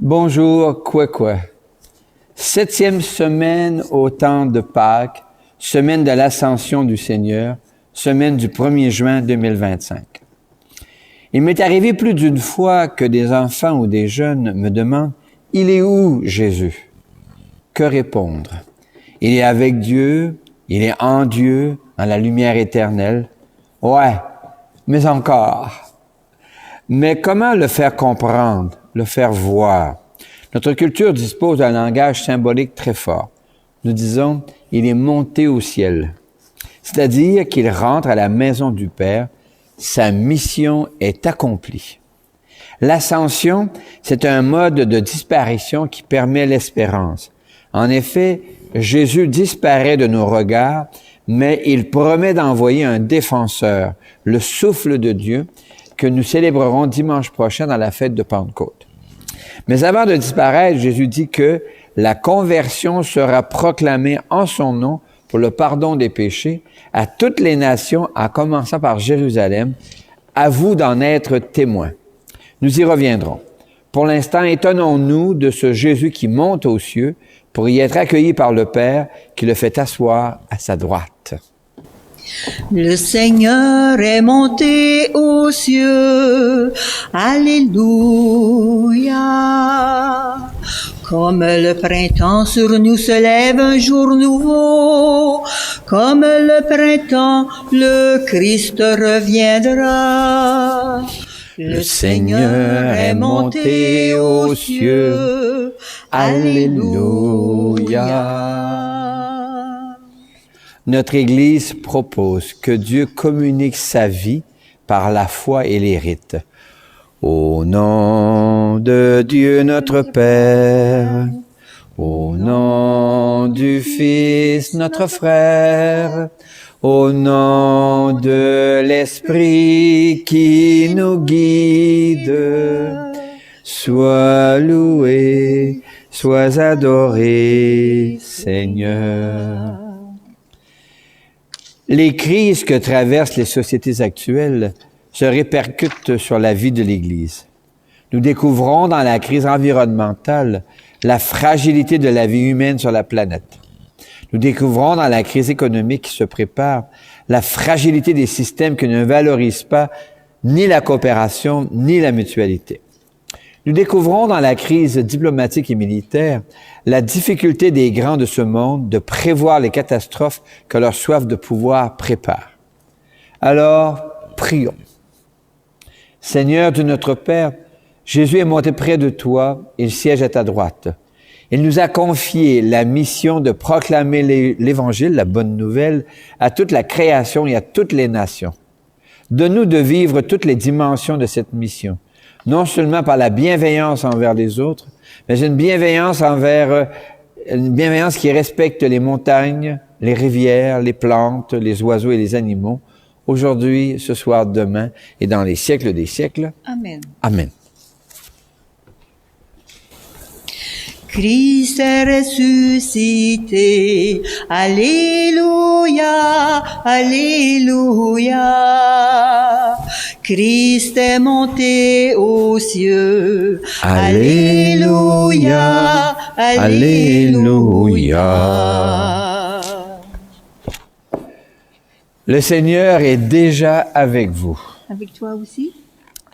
Bonjour, quoi. 7e semaine au temps de Pâques, semaine de l'Ascension du Seigneur, semaine du 1er juin 2025. Il m'est arrivé plus d'une fois que des enfants ou des jeunes me demandent « Il est où Jésus ?» Que répondre? Il est avec Dieu, il est en Dieu, dans la lumière éternelle. Ouais, mais encore. Mais comment le faire comprendre, le faire voir? Notre culture dispose d'un langage symbolique très fort. Nous disons, il est monté au ciel. C'est-à-dire qu'il rentre à la maison du Père, sa mission est accomplie. L'ascension, c'est un mode de disparition qui permet l'espérance. En effet, Jésus disparaît de nos regards, mais il promet d'envoyer un défenseur, le souffle de Dieu, que nous célébrerons dimanche prochain dans la fête de Pentecôte. Mais avant de disparaître, Jésus dit que la conversion sera proclamée en son nom pour le pardon des péchés à toutes les nations, en commençant par Jérusalem. À vous d'en être témoins. Nous y reviendrons. Pour l'instant, étonnons-nous de ce Jésus qui monte aux cieux pour y être accueilli par le Père qui le fait asseoir à sa droite. Le Seigneur est monté aux cieux, Alléluia. Comme le printemps sur nous se lève un jour nouveau, comme le printemps, le Christ reviendra. Le Seigneur est monté aux cieux, Alléluia. Notre Église propose que Dieu communique sa vie par la foi et les rites. Au nom de Dieu notre Père, au nom du Fils notre frère, au nom de l'Esprit qui nous guide, sois loué, sois adoré, Seigneur. Les crises que traversent les sociétés actuelles se répercutent sur la vie de l'Église. Nous découvrons dans la crise environnementale la fragilité de la vie humaine sur la planète. Nous découvrons dans la crise économique qui se prépare la fragilité des systèmes qui ne valorisent pas ni la coopération ni la mutualité. Nous découvrons dans la crise diplomatique et militaire la difficulté des grands de ce monde de prévoir les catastrophes que leur soif de pouvoir prépare. Alors, prions. Seigneur Dieu notre Père, Jésus est monté près de toi, il siège à ta droite. Il nous a confié la mission de proclamer l'Évangile, la bonne nouvelle, à toute la création et à toutes les nations. Donne-nous de vivre toutes les dimensions de cette mission, non seulement par la bienveillance envers les autres, mais une bienveillance qui respecte les montagnes, les rivières, les plantes, les oiseaux et les animaux, aujourd'hui, ce soir, demain et dans les siècles des siècles. Amen. Amen. Christ est ressuscité, Alléluia, Alléluia. Christ est monté aux cieux, Alléluia, Alléluia. Le Seigneur est déjà avec vous. Avec toi aussi?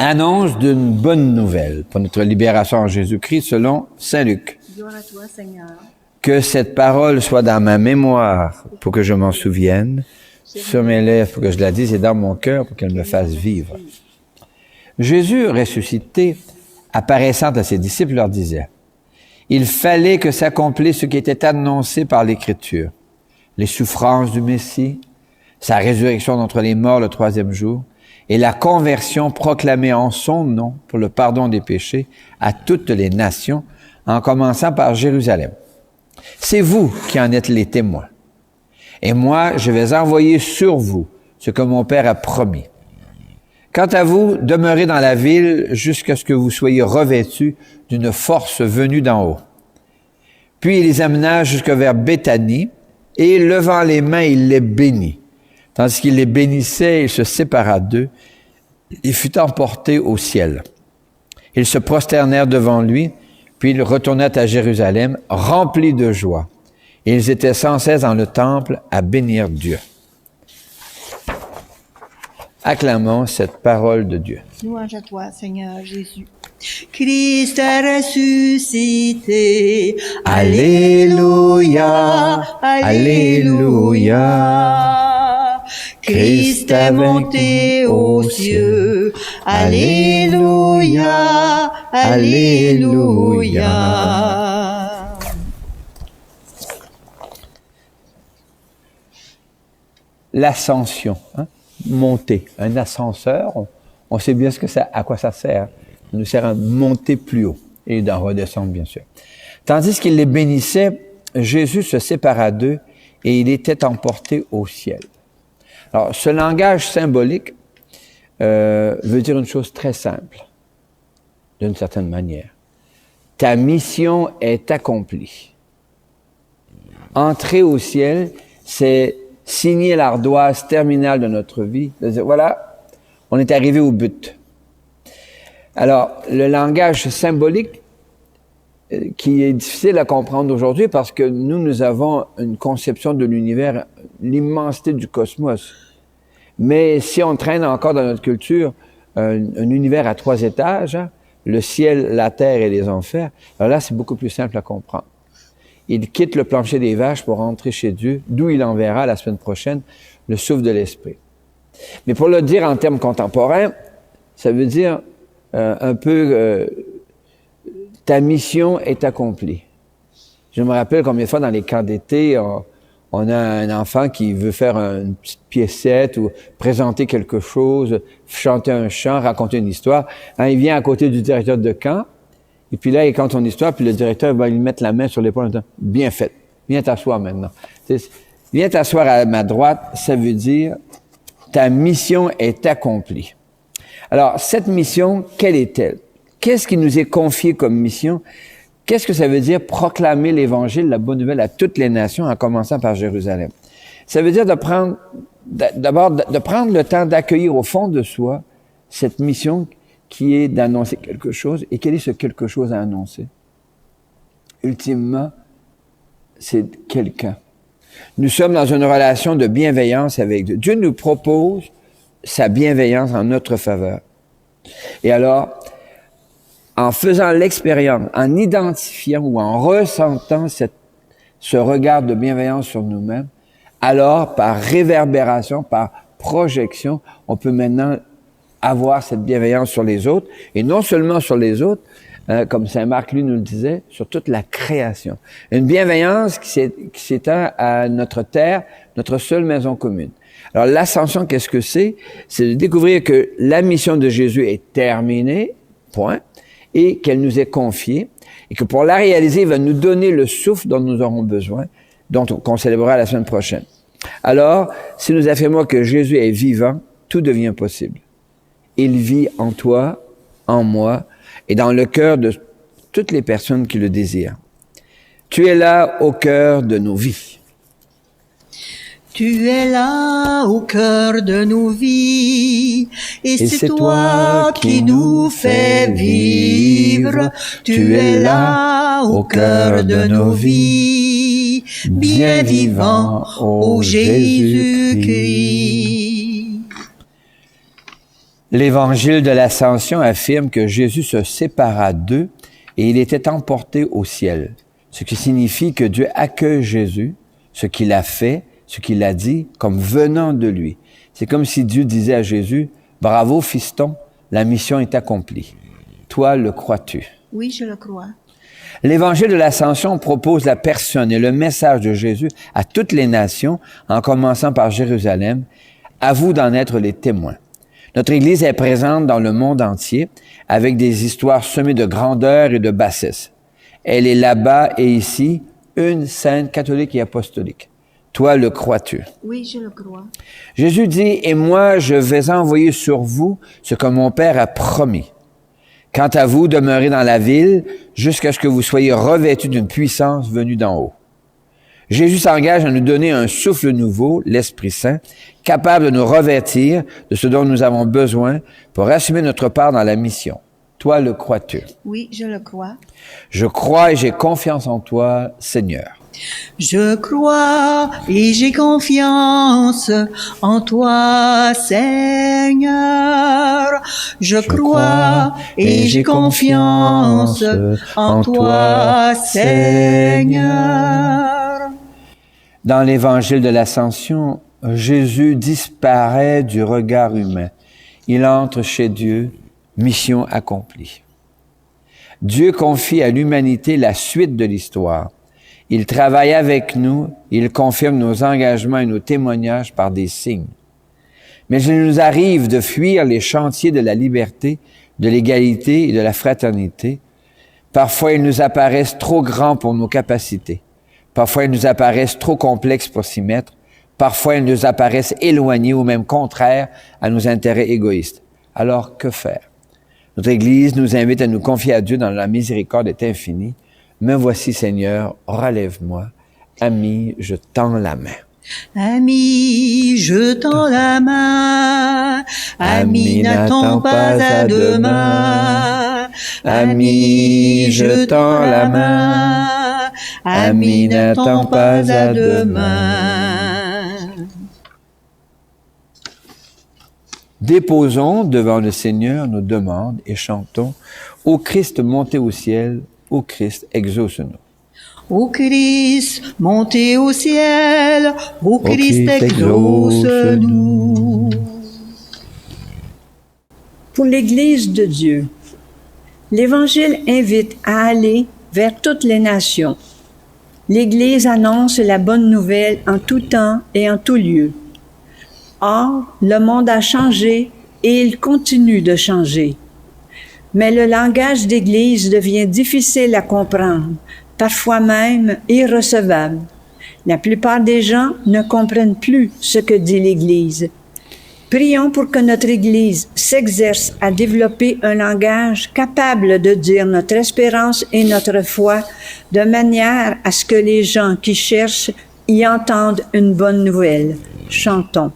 Annonce d'une bonne nouvelle pour notre libération en Jésus-Christ selon Saint Luc. Gloire à toi, Seigneur. Que cette parole soit dans ma mémoire pour que je m'en souvienne, sur mes lèvres pour que je la dise et dans mon cœur pour qu'elle me fasse vivre. Jésus ressuscité, apparaissant à ses disciples, leur disait, « Il fallait que s'accomplisse ce qui était annoncé par l'Écriture, les souffrances du Messie, sa résurrection d'entre les morts le 3e jour, et la conversion proclamée en son nom pour le pardon des péchés à toutes les nations, en commençant par Jérusalem. C'est vous qui en êtes les témoins. Et moi, je vais envoyer sur vous ce que mon Père a promis. Quant à vous, demeurez dans la ville jusqu'à ce que vous soyez revêtus d'une force venue d'en haut. » Puis il les amena jusque vers Béthanie, et levant les mains, il les bénit. Tandis qu'il les bénissait, il se sépara d'eux et fut emporté au ciel. Ils se prosternèrent devant lui, Puis ils retournèrent à Jérusalem, remplis de joie. Et ils étaient sans cesse dans le temple à bénir Dieu. Acclamons cette parole de Dieu. Louange à toi, Seigneur Jésus. Christ est ressuscité. Alléluia, Alléluia. Christ est monté aux cieux. Alléluia, Alléluia. L'ascension, hein? Monter. Un ascenseur, on sait bien à quoi ça sert. Ça nous sert à monter plus haut et d'en redescendre, bien sûr. Tandis qu'il les bénissait, Jésus se sépara d'eux et il était emporté au ciel. Alors, ce langage symbolique veut dire une chose très simple, d'une certaine manière. Ta mission est accomplie. Entrer au ciel, c'est signer l'ardoise terminale de notre vie, de dire, voilà, on est arrivé au but. Alors, le langage symbolique qui est difficile à comprendre aujourd'hui parce que nous avons une conception de l'univers, l'immensité du cosmos. Mais si on traîne encore dans notre culture un univers à 3 étages, hein, le ciel, la terre et les enfers, alors là, c'est beaucoup plus simple à comprendre. Il quitte le plancher des vaches pour rentrer chez Dieu, d'où il enverra la semaine prochaine le souffle de l'Esprit. Mais pour le dire en termes contemporains, ça veut dire un peu ta mission est accomplie. Je me rappelle combien de fois dans les camps d'été, on a un enfant qui veut faire une petite piécette ou présenter quelque chose, chanter un chant, raconter une histoire. Hein, il vient à côté du directeur de camp, et puis là, il compte son histoire, puis le directeur va lui mettre la main sur l'épaule en disant « Bien fait, viens t'asseoir maintenant. » Viens t'asseoir à ma droite, ça veut dire « Ta mission est accomplie. » Alors, cette mission, quelle est-elle? Qu'est-ce qui nous est confié comme mission? Qu'est-ce que ça veut dire proclamer l'Évangile, la bonne nouvelle à toutes les nations, en commençant par Jérusalem? Ça veut dire d'abord de prendre le temps d'accueillir au fond de soi cette mission qui est d'annoncer quelque chose. Et quel est ce quelque chose à annoncer? Ultimement, c'est quelqu'un. Nous sommes dans une relation de bienveillance avec Dieu. Dieu nous propose sa bienveillance en notre faveur. Et alors, en faisant l'expérience, en identifiant ou en ressentant ce regard de bienveillance sur nous-mêmes, alors, par réverbération, par projection, on peut maintenant avoir cette bienveillance sur les autres, et non seulement sur les autres, comme saint Marc, lui, nous le disait, sur toute la création. Une bienveillance qui s'étend à notre terre, notre seule maison commune. Alors, l'ascension, qu'est-ce que c'est? C'est de découvrir que la mission de Jésus est terminée, point, et qu'elle nous est confiée, et que pour la réaliser, il va nous donner le souffle dont nous aurons besoin, qu'on célébrera la semaine prochaine. Alors, si nous affirmons que Jésus est vivant, tout devient possible. Il vit en toi, en moi, et dans le cœur de toutes les personnes qui le désirent. Tu es là au cœur de nos vies. Tu es là au cœur de nos vies, et c'est toi qui nous fais vivre. Tu es là au cœur de nos vies, bien vivant, ô Jésus-Christ. L'Évangile de l'Ascension affirme que Jésus se sépara d'eux et il était emporté au ciel, ce qui signifie que Dieu accueille Jésus, ce qu'il a fait, ce qu'il a dit, comme venant de lui. C'est comme si Dieu disait à Jésus, « Bravo, fiston, la mission est accomplie. Toi, le crois-tu? » Oui, je le crois. L'Évangile de l'Ascension propose la personne et le message de Jésus à toutes les nations, en commençant par Jérusalem. À vous d'en être les témoins. Notre Église est présente dans le monde entier, avec des histoires semées de grandeur et de bassesse. Elle est là-bas et ici, une sainte catholique et apostolique. Toi, le crois-tu? Oui, je le crois. Jésus dit, « Et moi, je vais envoyer sur vous ce que mon Père a promis. Quant à vous, demeurez dans la ville jusqu'à ce que vous soyez revêtus d'une puissance venue d'en haut. » Jésus s'engage à nous donner un souffle nouveau, l'Esprit Saint, capable de nous revêtir de ce dont nous avons besoin pour assumer notre part dans la mission. Toi le crois-tu? Oui, je le crois. Je crois et j'ai confiance en toi, Seigneur. Je crois et j'ai confiance en toi, Seigneur. Je crois et j'ai confiance en toi, Seigneur. Dans l'évangile de l'Ascension, Jésus disparaît du regard humain. Il entre chez Dieu, mission accomplie. Dieu confie à l'humanité la suite de l'histoire. Il travaille avec nous, il confirme nos engagements et nos témoignages par des signes. Mais il nous arrive de fuir les chantiers de la liberté, de l'égalité et de la fraternité. Parfois, ils nous apparaissent trop grands pour nos capacités. Parfois, ils nous apparaissent trop complexes pour s'y mettre. Parfois, ils nous apparaissent éloignés ou même contraires à nos intérêts égoïstes. Alors, que faire? Notre Église nous invite à nous confier à Dieu dans la miséricorde est infinie. Me voici, Seigneur, relève-moi. Ami, je tends la main. Ami, je tends la main. Ami, n'attends pas à demain. Ami, je tends la main. Ami, n'attends pas à demain. Déposons devant le Seigneur nos demandes et chantons « Ô Christ monté au ciel, ô Christ exauce-nous ». Ô Christ, montez au ciel, ô Christ, exauce-nous. Pour l'Église de Dieu, l'Évangile invite à aller vers toutes les nations. L'Église annonce la bonne nouvelle en tout temps et en tout lieu. Or, le monde a changé et il continue de changer. Mais le langage d'Église devient difficile à comprendre, parfois même irrecevable. La plupart des gens ne comprennent plus ce que dit l'Église. Prions pour que notre Église s'exerce à développer un langage capable de dire notre espérance et notre foi de manière à ce que les gens qui cherchent y entendent une bonne nouvelle. Chantons.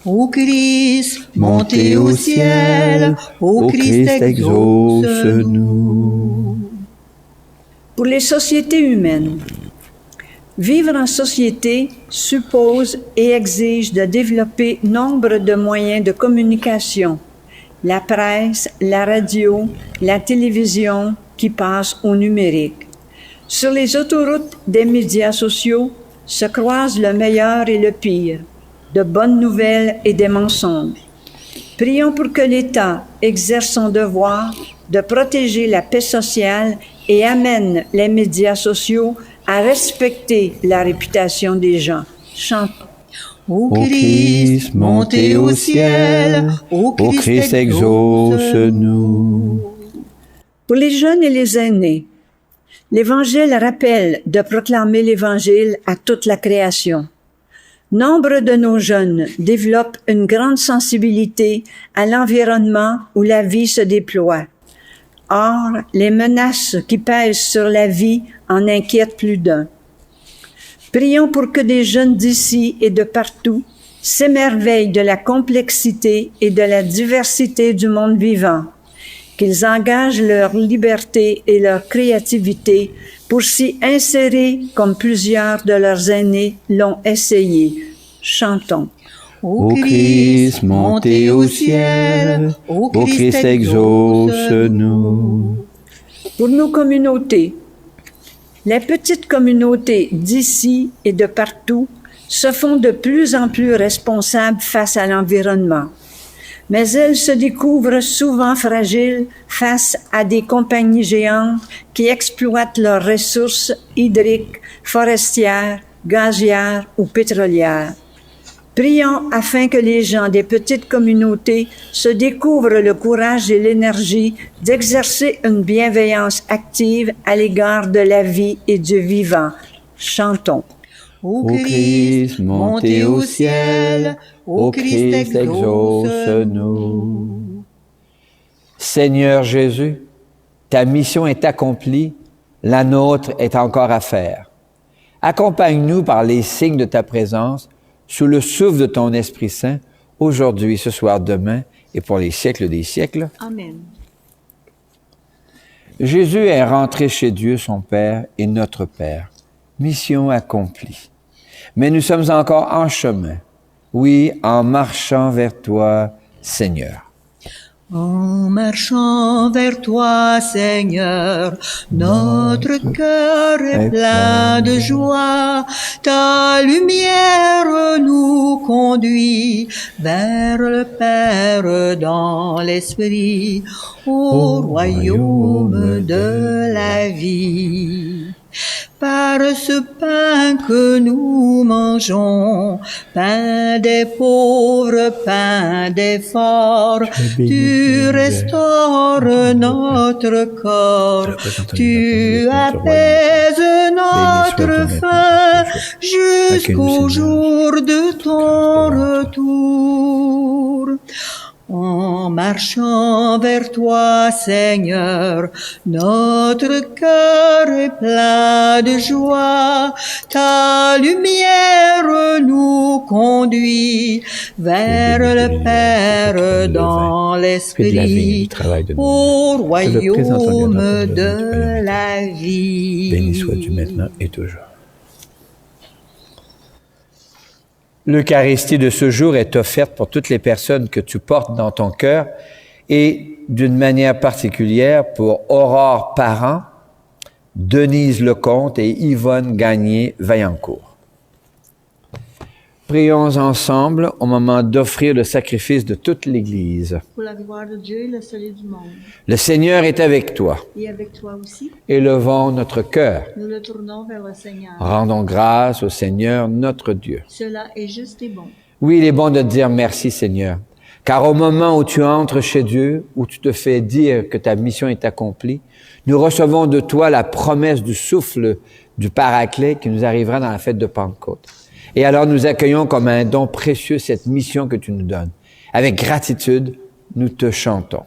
Ô Christ, montez au ciel, ô Christ, exauce-nous. Pour les sociétés humaines, vivre en société suppose et exige de développer nombre de moyens de communication, la presse, la radio, la télévision qui passent au numérique. Sur les autoroutes des médias sociaux se croisent le meilleur et le pire, de bonnes nouvelles et des mensonges. Prions pour que l'État exerce son devoir de protéger la paix sociale et amène les médias sociaux à respecter la réputation des gens. Chantons. Ô Christ, montez au ciel, ô Christ, exauce-nous. Pour les jeunes et les aînés, l'Évangile rappelle de proclamer l'Évangile à toute la création. Nombre de nos jeunes développent une grande sensibilité à l'environnement où la vie se déploie. Or, les menaces qui pèsent sur la vie en inquiètent plus d'un. Prions pour que des jeunes d'ici et de partout s'émerveillent de la complexité et de la diversité du monde vivant, qu'ils engagent leur liberté et leur créativité pour s'y insérer comme plusieurs de leurs aînés l'ont essayé. Chantons. Ô Christ, montez au ciel, ô Christ, exauce-nous. Pour nos communautés, les petites communautés d'ici et de partout se font de plus en plus responsables face à l'environnement. Mais elles se découvrent souvent fragiles face à des compagnies géantes qui exploitent leurs ressources hydriques, forestières, gazières ou pétrolières. Prions afin que les gens des petites communautés se découvrent le courage et l'énergie d'exercer une bienveillance active à l'égard de la vie et du vivant. Chantons. Ô Christ, montez au ciel, ô Christ, exauce-nous. Seigneur Jésus, ta mission est accomplie, la nôtre est encore à faire. Accompagne-nous par les signes de ta présence, sous le souffle de ton Esprit Saint, aujourd'hui, ce soir, demain et pour les siècles des siècles. Amen. Jésus est rentré chez Dieu, son Père et notre Père. Mission accomplie. Mais nous sommes encore en chemin. Oui, en marchant vers toi, Seigneur. En marchant vers toi, Seigneur, notre cœur est plein de joie. Ta lumière nous conduit vers le Père dans l'esprit, au royaume de la vie. Par ce pain que nous mangeons, pain des pauvres, pain des forts, tu restaures notre corps, tu apaises notre faim jusqu'au jour de ton retour. En marchant vers toi, Seigneur, notre cœur est plein de joie. Ta lumière nous conduit vers le Père dans l'esprit, au royaume de la vie. Béni sois-tu maintenant et toujours. L'Eucharistie de ce jour est offerte pour toutes les personnes que tu portes dans ton cœur et d'une manière particulière pour Aurore Parent, Denise Lecomte et Yvonne Gagné-Vaillancourt. Prions ensemble au moment d'offrir le sacrifice de toute l'Église. Pour la gloire de Dieu et le salut du monde. Le Seigneur est avec toi. Et avec toi aussi, Élevons notre cœur. nous le tournons vers le Seigneur. Rendons grâce au Seigneur notre Dieu. Cela est juste et bon. Oui, il est bon de te dire merci Seigneur, car au moment où tu entres chez Dieu, où tu te fais dire que ta mission est accomplie, nous recevons de toi la promesse du souffle du Paraclet qui nous arrivera dans la fête de Pentecôte. Et alors nous accueillons comme un don précieux cette mission que tu nous donnes. Avec gratitude, nous te chantons.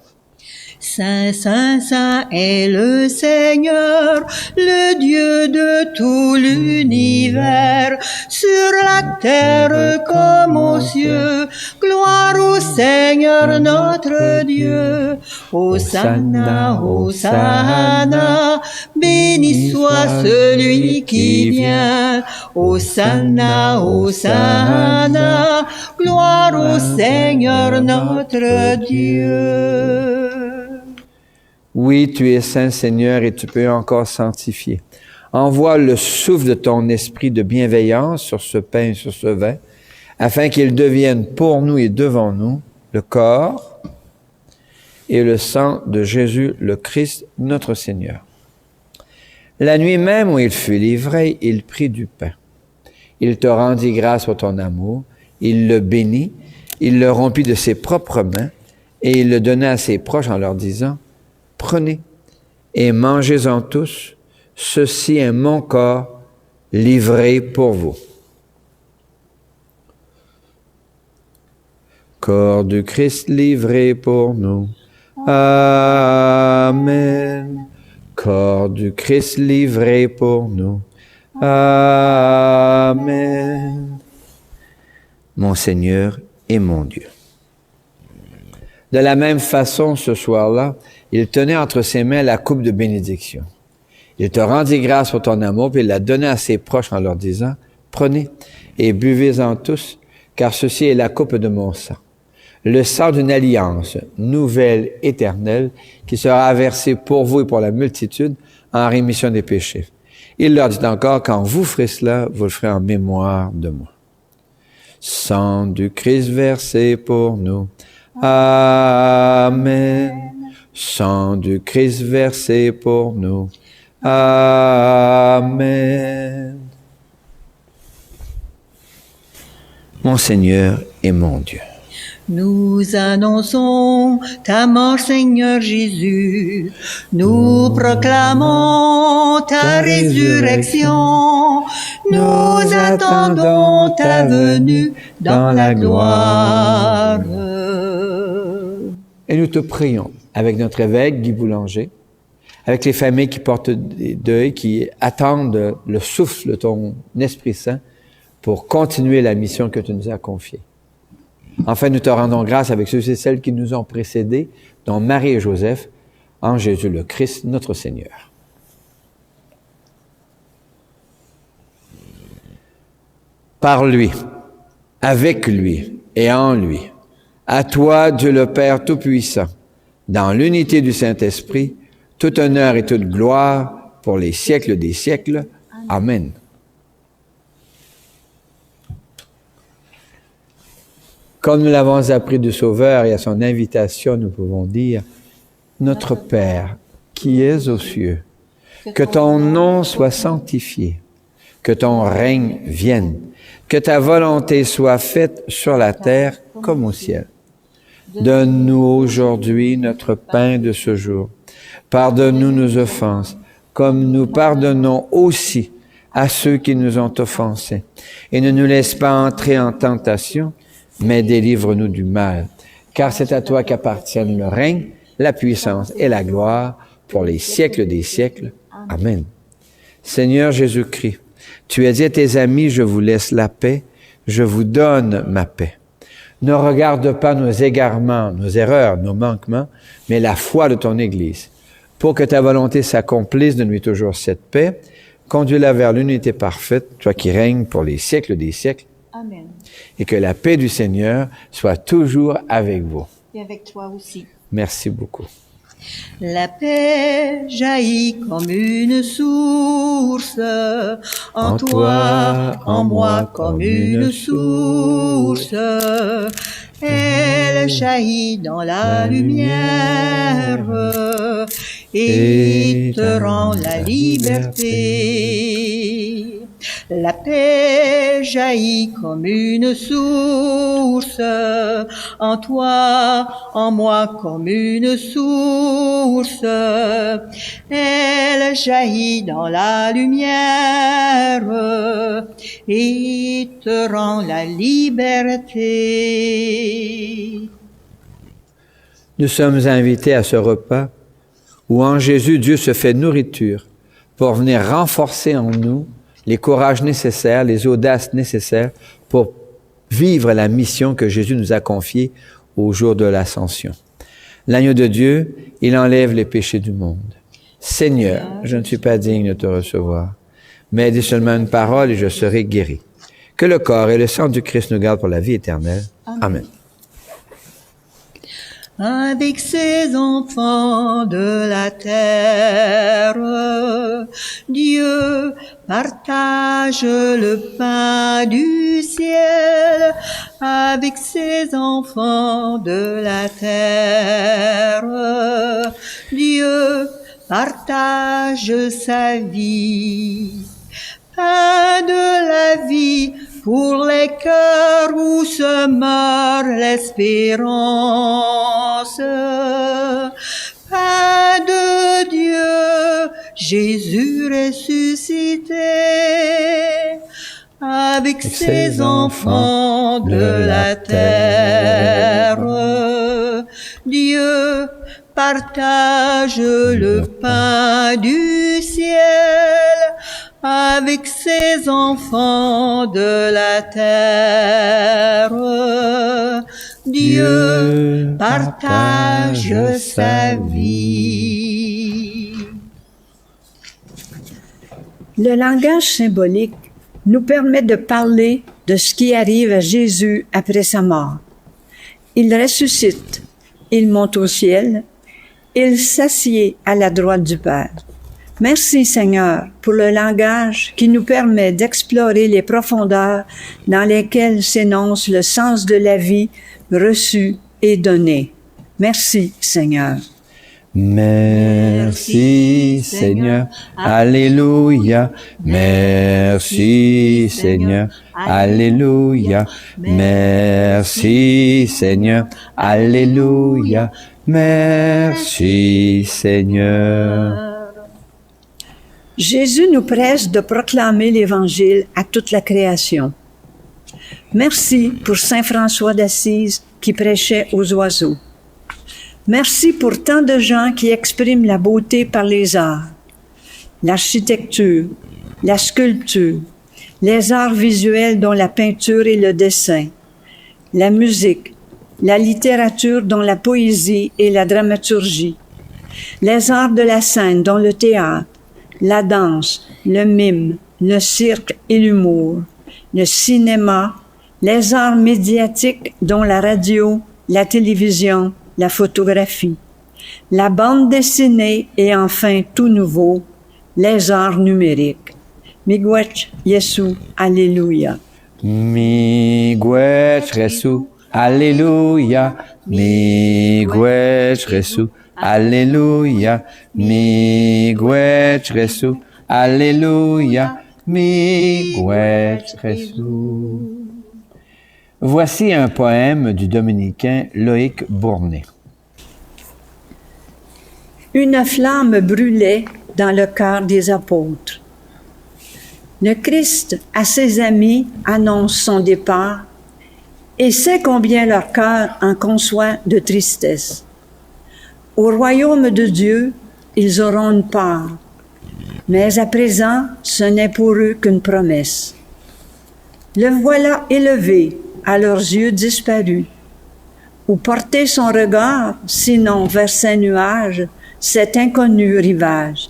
Saint, Saint, Saint est le Seigneur, le Dieu de tout l'univers, sur la terre comme aux cieux. Gloire au Seigneur notre Dieu. Hosanna, Hosanna, béni soit celui qui vient. Hosanna, Hosanna, gloire au Seigneur notre Dieu. Oui, tu es saint Seigneur et tu peux encore sanctifier. Envoie le souffle de ton esprit de bienveillance sur ce pain et sur ce vin, afin qu'ils deviennent pour nous et devant nous le corps et le sang de Jésus le Christ, notre Seigneur. La nuit même où il fut livré, il prit du pain. Il te rendit grâce pour ton amour, il le bénit, il le rompit de ses propres mains et il le donna à ses proches en leur disant: prenez et mangez-en tous, ceci est mon corps livré pour vous. Corps du Christ livré pour nous. Amen. Corps du Christ livré pour nous. Amen. Mon Seigneur et mon Dieu. De la même façon, ce soir-là, il tenait entre ses mains la coupe de bénédiction. Il te rendit grâce pour ton amour, puis il la donna à ses proches en leur disant: prenez et buvez-en tous, car ceci est la coupe de mon sang. Le sang d'une alliance nouvelle, éternelle, qui sera versé pour vous et pour la multitude en rémission des péchés. Il leur dit encore: quand vous ferez cela, vous le ferez en mémoire de moi. Sang du Christ versé pour nous. Amen. Sang du Christ versé pour nous. Amen. Mon Seigneur et mon Dieu. Nous annonçons ta mort, Seigneur Jésus. Nous proclamons ta résurrection. Nous attendons ta venue dans la gloire. Et nous te prions avec notre évêque Guy Boulanger, avec les familles qui portent des deuils, qui attendent le souffle de ton Esprit Saint pour continuer la mission que tu nous as confiée. Enfin, nous te rendons grâce avec ceux et celles qui nous ont précédés, dont Marie et Joseph, en Jésus le Christ, notre Seigneur. Par lui, avec lui et en lui, à toi, Dieu le Père Tout-Puissant, dans l'unité du Saint-Esprit, tout honneur et toute gloire pour les siècles des siècles. Amen. Comme nous l'avons appris du Sauveur et à son invitation, nous pouvons dire, Notre Père, qui es aux cieux, que ton nom soit sanctifié, que ton règne vienne, que ta volonté soit faite sur la terre comme au ciel. Donne-nous aujourd'hui notre pain de ce jour. Pardonne-nous nos offenses, comme nous pardonnons aussi à ceux qui nous ont offensés. Et ne nous laisse pas entrer en tentation, mais délivre-nous du mal. Car c'est à toi qu'appartiennent le règne, la puissance et la gloire pour les siècles des siècles. Amen. Seigneur Jésus-Christ, tu as dit à tes amis, je vous laisse la paix, je vous donne ma paix. Ne regarde pas nos égarements, nos erreurs, nos manquements, mais la foi de ton Église. Pour que ta volonté s'accomplisse, donne-lui toujours cette paix. Conduis-la vers l'unité parfaite, toi qui règnes pour les siècles des siècles. Amen. Et que la paix du Seigneur soit toujours avec vous. Et avec toi aussi. Merci beaucoup. La paix jaillit comme une source, en toi, en moi comme une source. Elle jaillit dans la lumière et te rend la liberté. La paix jaillit comme une source, en toi, en moi comme une source. Elle jaillit dans la lumière et te rend la liberté. Nous sommes invités à ce repas où en Jésus, Dieu se fait nourriture pour venir renforcer en nous les courages nécessaires, les audaces nécessaires pour vivre la mission que Jésus nous a confiée au jour de l'Ascension. L'agneau de Dieu, il enlève les péchés du monde. Seigneur, je ne suis pas digne de te recevoir, mais dis seulement une parole et je serai guéri. Que le corps et le sang du Christ nous gardent pour la vie éternelle. Amen. Avec ses enfants de la terre, Dieu partage le pain du ciel. Avec ses enfants de la terre, Dieu partage sa vie. Pain de la vie pour les cœurs où se meurt l'espérance. Pain de Dieu, Jésus ressuscité, avec ses enfants de la terre. Dieu partage le pain du ciel, avec ses enfants de la terre. Dieu partage sa vie. Le langage symbolique nous permet de parler de ce qui arrive à Jésus après sa mort. Il ressuscite, il monte au ciel, il s'assied à la droite du Père. Merci Seigneur pour le langage qui nous permet d'explorer les profondeurs dans lesquelles s'énonce le sens de la vie reçue et donnée. Merci Seigneur. Merci Seigneur, Alléluia. Merci Seigneur, Alléluia. Merci Seigneur, Alléluia. Merci Seigneur. Jésus nous presse de proclamer l'Évangile à toute la création. Merci pour Saint François d'Assise qui prêchait aux oiseaux. Merci pour tant de gens qui expriment la beauté par les arts, l'architecture, la sculpture, les arts visuels dont la peinture et le dessin, la musique, la littérature dont la poésie et la dramaturgie, Les arts de la scène, dont le théâtre, la danse, le mime, le cirque et l'humour, le cinéma, les arts médiatiques, dont la radio, la télévision, la photographie, la bande dessinée et enfin tout nouveau, les arts numériques. Miigwech Yesu, Alléluia. Miigwech Yesu, Alléluia. Miigwech Yesu, Alléluia. Miigwech Yesu, Alléluia. Miigwech Yesu. Voici un poème du dominicain Loïc Bournet. Une flamme brûlait dans le cœur des apôtres. Le Christ, à ses amis, annonce son départ et sait combien leur cœur en conçoit de tristesse. Au royaume de Dieu, ils auront une part, mais à présent, ce n'est pour eux qu'une promesse. Le voilà élevé, à leurs yeux disparu. Où porter son regard, sinon vers ces nuages, cet inconnu rivage?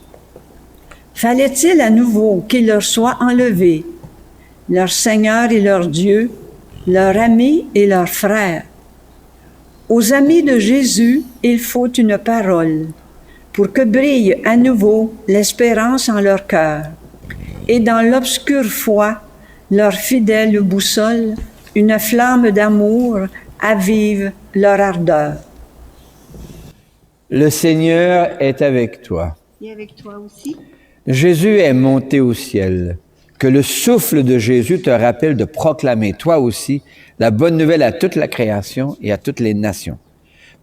Fallait-il à nouveau qu'il leur soit enlevé, leur Seigneur et leur Dieu, leur ami et leur frère? Aux amis de Jésus, il faut une parole pour que brille à nouveau l'espérance en leur cœur et dans l'obscure foi, leur fidèle boussole, une flamme d'amour avive leur ardeur. Le Seigneur est avec toi. Et avec toi aussi. Jésus est monté au ciel. Que le souffle de Jésus te rappelle de proclamer, toi aussi, la bonne nouvelle à toute la création et à toutes les nations.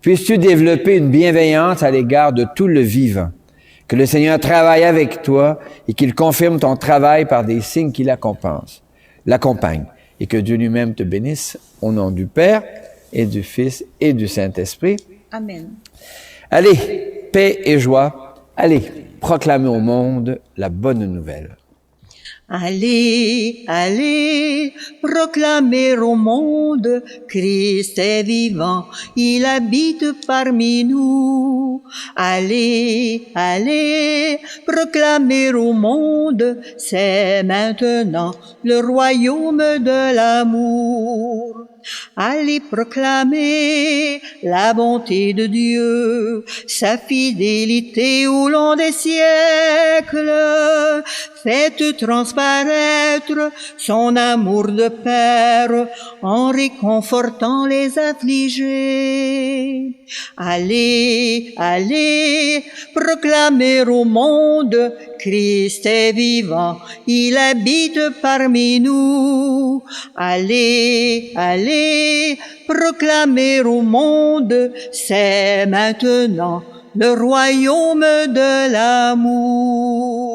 Puisses-tu développer une bienveillance à l'égard de tout le vivant. Que le Seigneur travaille avec toi et qu'il confirme ton travail par des signes qui l'accompagnent. Et que Dieu lui-même te bénisse au nom du Père et du Fils et du Saint-Esprit. Amen. Allez, paix et joie. Allez, proclamez au monde la bonne nouvelle. Allez, allez, proclamer au monde, Christ est vivant, il habite parmi nous. Allez, allez, proclamer au monde, c'est maintenant le royaume de l'amour. Allez proclamer la bonté de Dieu, sa fidélité au long des siècles. Faites transparaître son amour de Père en réconfortant les affligés. Allez, allez, proclamer au monde, Christ est vivant, il habite parmi nous. Allez, allez, proclamer au monde, c'est maintenant le royaume de l'amour.